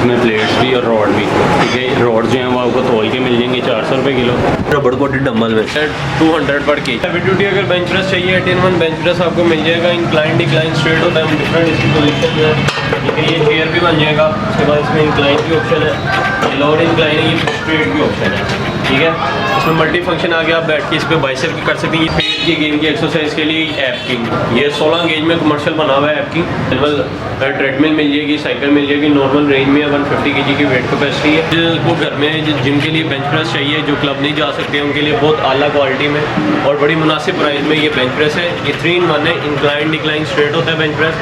इसमें प्लेट्स भी और रॉड भी, ठीक है। रॉड जो हैं वो आपको तोल के मिल जाएंगे 400 रुपये किलो रबड़ कोटेड डंबल में 200 पर के। हैवी ड्यूटी अगर बेंच प्रेस चाहिए 18-1 बेंच प्रेस आपको मिल जाएगा। इंक्लाइन डिक्लाइन स्ट्रेट होता है, डिफरेंट इसकी पोजीशन है, ठीक है। ये चेयर भी बन जाएगा। उसके बाद इसमें इंक्लाइन भी ऑप्शन है, ये लोअर इंक्लाइन है, ये स्ट्रेट भी ऑप्शन है, ठीक है। इसमें मल्टी फंक्शन आ गया, आप बैठ के इस पर बाइसेप भी कर सकते हैं। ये पेट की गेम की एक्सरसाइज के लिए ऐप किंग, ये 16 गेज में कमर्शियल बना हुआ है ऐप किंग। एनुअल ट्रेडमिल मिल जाएगी, साइकिल मिल जाएगी। नॉर्मल रेंज में 150 kg की वेट कैपेसिटी है। जिनको घर में जिम के लिए बेंच प्रेस चाहिए, जो क्लब नहीं जा सकते उनके लिए बहुत आला क्वालिटी में और बड़ी मुनासिब प्राइस में ये बेंच प्रेस है। ये 3-in-1 है, इंक्लाइन डिक्लाइन स्ट्रेट होता है बेंच प्रेस।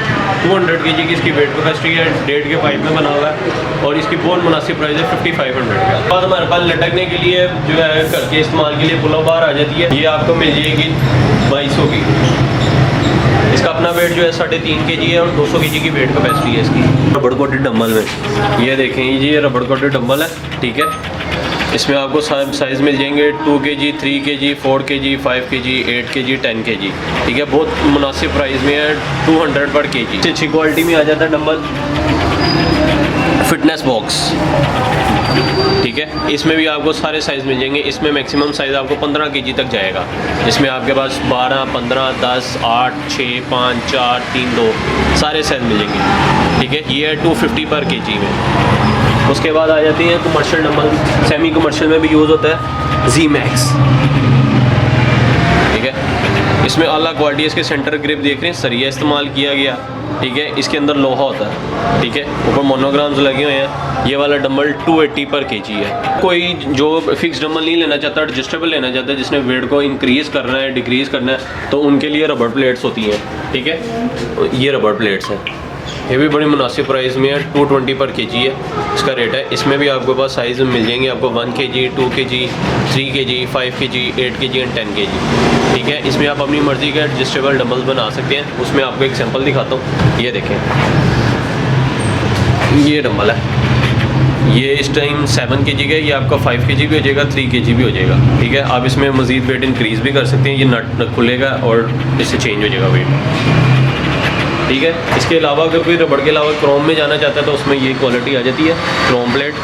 200 kg की इसकी वेट कैपेसिटी है, 1.5 के पाइप में बना हुआ है और इसकी बहुत मुनासिब प्राइस है 5500 का। बाद हमारे पास लटकने के लिए जो है घर के इस्तेमाल के लिए पुल बार आ जाती है, ये आपको मिल जाएगी 2200 की। इसका अपना वेट जो है 3.5 kg है और 200 kg की वेट कैपेसिटी है इसकी। रबड़ कोटेड डंबल में ये देखें जी, ये रबड़ कोटेड डंबल है, ठीक है। इसमें आपको साइज़ मिल जाएंगे 2 kg, 3 kg, 4 kg, 5 kg, 8 kg, 10 kg, ठीक है। बहुत मुनासिब प्राइस में है, 200 पर kg। अच्छी क्वालिटी में आ जाता है डंबल। फिटनेस बॉक्स, ठीक है। इसमें भी आपको सारे साइज़ मिल जाएंगे। इसमें मैक्सिमम साइज़ आपको 15 kg तक जाएगा। इसमें आपके पास 12, 15, 10, 8, 6, 5, 4, 3, 2 सारे साइज़ मिल जाएंगे, ठीक है। ये है 250 पर kg में। उसके बाद आ जाती है कमर्शियल डंबल। सेमी कमर्शियल में भी यूज़ होता है जी मैक्स, ठीक है। इसमें आला क्वालिटी, इसके सेंटर ग्रिप देख रहे हैं, सरिया इस्तेमाल किया गया, ठीक है। इसके अंदर लोहा होता है, ठीक है। ऊपर मोनोग्राम्स लगे हुए हैं। ये वाला डंबल 280 पर kg है। कोई जो फिक्स डंबल नहीं लेना चाहता, एडजस्टेबल लेना चाहता है, जिसने वेट को इंक्रीज़ करना है, डिक्रीज़ करना है, तो उनके लिए रबड़ प्लेट्स होती हैं, ठीक है। ये रबड़ प्लेट्स हैं, ये भी बड़ी मुनासिब प्राइस में है, 220 पर kg है इसका रेट है। इसमें भी आपके पास साइज़ मिल जाएंगे आपको 1 kg, 2 kg, 3 kg, 5 kg, 8 kg and 10 kg, ठीक है। इसमें आप अपनी मर्ज़ी के एडजस्टेबल डंबल्स बना सकते हैं। उसमें आपको एक सैंपल दिखाता हूँ, ये देखें, ये डंबल है, ये इस टाइम 7 kg का, ये आपका 5 kg भी हो जाएगा, 3 kg भी हो जाएगा, ठीक है। आप इसमें मज़ीद वेट इंक्रीज़ भी कर सकते हैं। ये नट खुलेगा और इससे चेंज हो जाएगा वेट, ठीक है। इसके अलावा अगर कोई रबड़ के अलावा क्रोम में जाना चाहता है तो उसमें ये क्वालिटी आ जाती है, क्रोम प्लेट,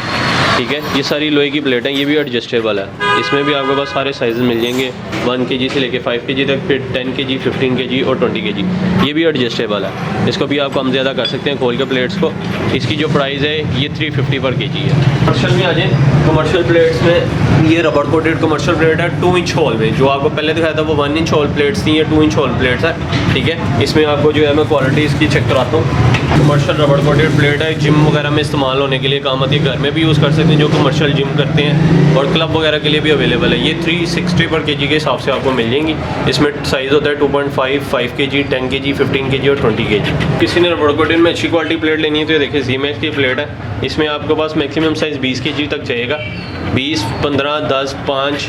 ठीक है। ये सारी लोहे की प्लेट हैं, ये भी एडजस्टेबल है। इसमें भी आपके पास सारे साइज़ मिल जाएंगे, 1 kg से लेके 5 kg तक, फिर 10 kg, 15 kg और 20 kg। ये भी एडजस्टेबल है, इसको भी आप कम ज़्यादा कर सकते हैं खोल के प्लेट्स को। इसकी जो प्राइस है ये 350 पर kg है। कमर्शियल में आ जाए, कमर्शियल प्लेट्स में ये रबड़ कोटेड कमर्शियल प्लेट है 2 इंच होल में। जो आपको पहले दिखाया था वो 1 इंच होल प्लेट्स थी, ये 2 इंच होल प्लेट्स है, ठीक है। इसमें आपको जो है मैं क्वालिटी इसकी चेक कराता हूँ। कमर्शियल रबड़ कोटेड प्लेट है, जिम वगैरह में इस्तेमाल होने के लिए काम आती है। घर में भी यूज़ कर सकते हैं जो कमर्शियल जिम करते हैं, और क्लब वगैरह के लिए भी अवेलेबल है। ये 360 पर kg के हिसाब से आपको मिल जाएंगी। इसमें साइज़ होता है 2.5, 5 kg, 10 kg, 15 kg और 20 kg। किसी ने रबड़ कोटेड में अच्छी क्वालिटी प्लेट लेनी है तो ये देखिए जी मैक्स की प्लेट है। इसमें आपके पास मैक्सिमम साइज़ 20 kg तक जाएगा। 20, 15, 10, 5,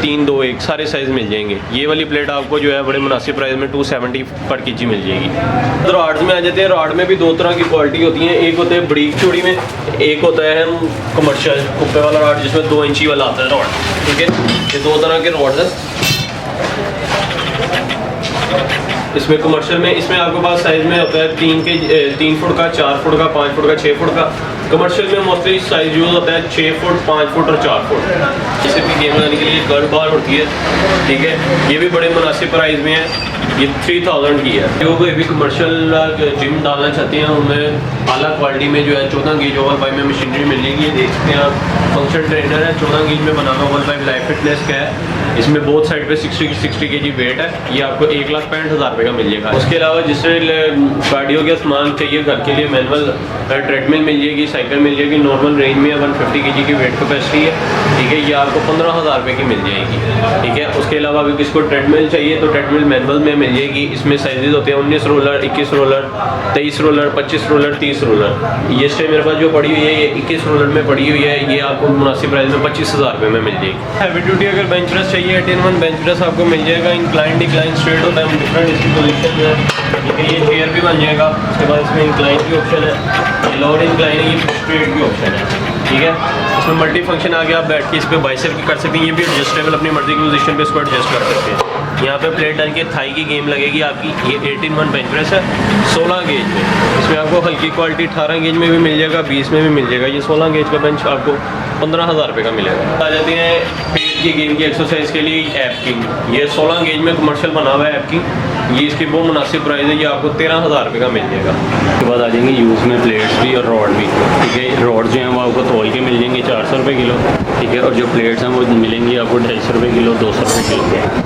3, 2, 1 सारे साइज़ मिल जाएंगे। ये वाली प्लेट आपको जो है बड़े मुनासिब प्राइस में 270 पर kg मिल जाएगी। रॉड्स में आ जाते हैं। रॉड में भी 2 तरह की क्वालिटी होती है, एक होता है बरीक चूड़ी में, एक होता है कमर्शियल कुप्पे वाला रॉड जिसमें 2 इंची वाला आता है रॉड, ठीक है। ये 2 तरह के रॉड्स हैं। इसमें कमर्शियल में, इसमें आपके पास साइज़ में होता है 3 फुट का, 4 फुट का, 5 फुट का, 6 फुट का। कमर्शियल में मोस्टली साइज़ यूज़ होता है 6 फुट, 5 फुट और 4 फुट। जैसे भी गेम लगाने के लिए गर्ड बार होती है, ठीक है। ये भी बड़े मुनासिब प्राइस में है, ये 3000 की है। जो कोई भी कमर्शियल जिम डालना चाहते हैं उनमें आला क्वालिटी में जो है 14 गेज ओवल पाइप में मशीनरी मिलेगी। ये देख सकते हैं आप, फंक्शन ट्रेनर है, 14 गेज में बना हुआ ओवल पाइप लाइफ फिटनेस का है। इसमें बोथ साइड पे 60 kg वेट है। ये आपको 1,65,000 रुपये का मिल जाएगा। उसके अलावा जिससे कार्डियो के सामान चाहिए घर के लिए, मैनुअल ट्रेडमिल मिल जाएगी, साइकिल मिल जाएगी। नॉर्मल रेंज में 150 kg की वेट कैपेसिटी है, ठीक है। ये आपको 15,000 रुपये की मिल जाएगी, ठीक है। उसके अलावा अगर किसको ट्रेडमिल चाहिए तो ट्रेडमिल मैनुअल में मिल जाएगी। इसमें साइजेस होते हैं 19 roller, 21 roller, 23 roller, 25 roller, 30 roller. ये स्टे मेरे पास जो पड़ी हुई है ये 21 रोलर में पड़ी हुई है। ये आपको मुनासिब प्राइस में 25,000 रुपये में मिल जाएगी। हैवी ड्यूटी अगर बेंच प्रेस चाहिए 18-1 बेंच प्रेस आपको मिल जाएगा। इंक्लाइन डिक्लाइन स्ट्रेट होता है, डिफरेंट इसकी पोजीशन है, ठीक है। ये चेयर भी बन जाएगा। उसके बाद इसमें इंक्लाइन की ऑप्शन है, ये लोअर इंक्लाइन है, ये स्ट्रेट की ऑप्शन है, ठीक है। इसमें मल्टी फंक्शन आ गया, आप बैठ के इस पर बाइसेप की कर सकते हैं, ये भी एडजस्टेबल अपनी मर्जी की पोजीशन पे इसको एडजस्ट कर सकते हैं। यहाँ पे प्लेट डाल के थाई की गेम लगेगी आपकी। ये 18-1 बेंच प्रेस है 16 गेज में। इसमें आपको हल्की क्वालिटी 18 गेज में भी मिल जाएगा, 20 में भी मिल जाएगा। ये 16 गेज का बेंच आपको 15,000 रुपये का मिलेगा। आ जाती है पेट की गेम की एक्सरसाइज के लिए ऐप किंग। ये 16 गेज में कमर्शियल बना हुआ है ऐप किंग। ये इसकी बहुत मुनासिब प्राइस है, ये आपको 13,000 रुपये का मिल जाएगा। उसके बाद आ जाएंगे यूज़ में प्लेट्स भी और रॉड भी, ठीक है। रॉड जो हैं वो आपको तोल के मिल जाएंगे 400 रुपये किलो, ठीक है। और जो प्लेट्स हैं वो मिलेंगी आपको 250 रुपये किलो, 200 रुपये किलो।